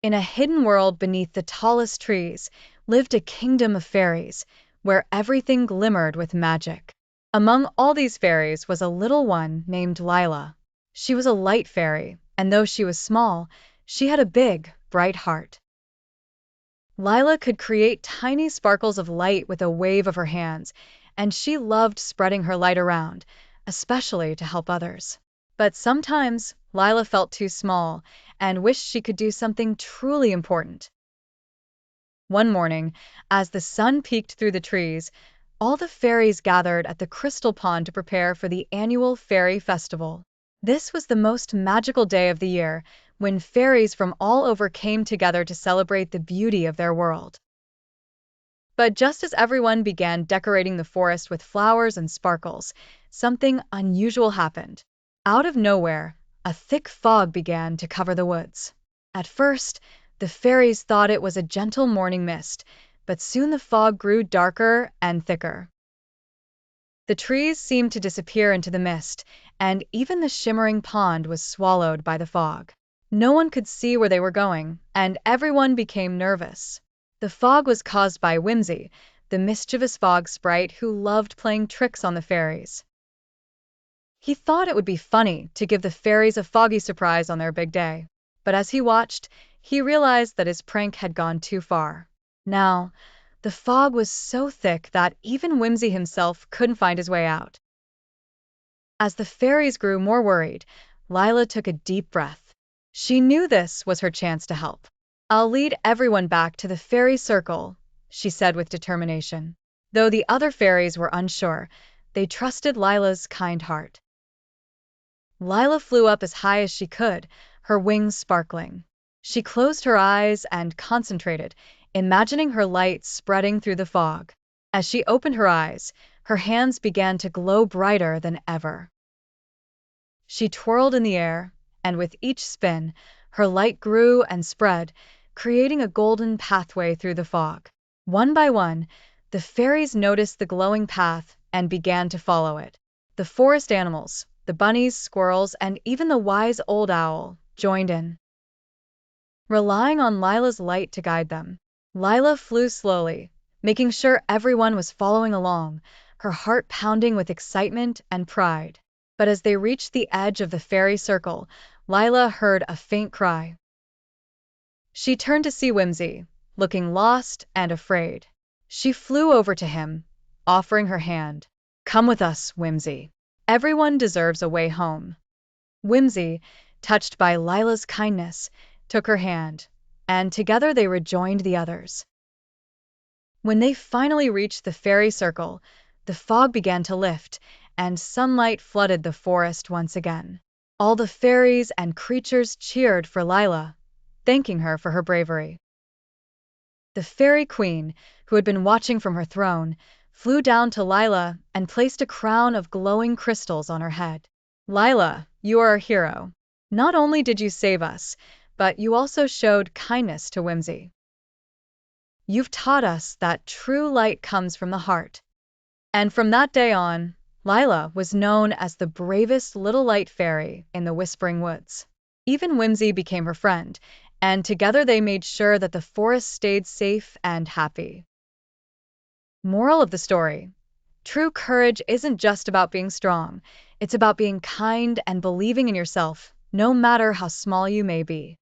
In a hidden world beneath the tallest trees lived a kingdom of fairies, where everything glimmered with magic. Among all these fairies was a little one named Lila. She was a light fairy, and though she was small, she had a big, bright heart. Lila could create tiny sparkles of light with a wave of her hands, and she loved spreading her light around, especially to help others. But sometimes Lila felt too small and wished she could do something truly important. One morning, as the sun peeked through the trees, all the fairies gathered at the crystal pond to prepare for the annual fairy festival. This was the most magical day of the year, when fairies from all over came together to celebrate the beauty of their world. But just as everyone began decorating the forest with flowers and sparkles, something unusual happened. Out of nowhere, a thick fog began to cover the woods. At first, the fairies thought it was a gentle morning mist, but soon the fog grew darker and thicker. The trees seemed to disappear into the mist, and even the shimmering pond was swallowed by the fog. No one could see where they were going, and everyone became nervous. The fog was caused by Whimsy, the mischievous fog sprite who loved playing tricks on the fairies. He thought it would be funny to give the fairies a foggy surprise on their big day, but as he watched, he realized that his prank had gone too far. Now, the fog was so thick that even Whimsy himself couldn't find his way out. As the fairies grew more worried, Lila took a deep breath. She knew this was her chance to help. "I'll lead everyone back to the fairy circle," she said with determination. Though the other fairies were unsure, they trusted Lila's kind heart. Lila flew up as high as she could, her wings sparkling. She closed her eyes and concentrated, imagining her light spreading through the fog. As she opened her eyes, her hands began to glow brighter than ever. She twirled in the air, and with each spin, her light grew and spread, creating a golden pathway through the fog. One by one, the fairies noticed the glowing path and began to follow it. The forest animals, the bunnies, squirrels, and even the wise old owl joined in, relying on Lila's light to guide them. Lila flew slowly, making sure everyone was following along, her heart pounding with excitement and pride. But as they reached the edge of the fairy circle, Lila heard a faint cry. She turned to see Whimsy, looking lost and afraid. She flew over to him, offering her hand. "Come with us, Whimsy. Everyone deserves a way home." Whimsy, touched by Lila's kindness, took her hand, and together they rejoined the others. When they finally reached the fairy circle, the fog began to lift, and sunlight flooded the forest once again. All the fairies and creatures cheered for Lila, thanking her for her bravery. The fairy queen, who had been watching from her throne, flew down to Lila and placed a crown of glowing crystals on her head. "Lila, you are a hero. Not only did you save us, but you also showed kindness to Whimsy. You've taught us that true light comes from the heart." And from that day on, Lila was known as the bravest little light fairy in the Whispering Woods. Even Whimsy became her friend, and together they made sure that the forest stayed safe and happy. Moral of the story: true courage isn't just about being strong, it's about being kind and believing in yourself, no matter how small you may be.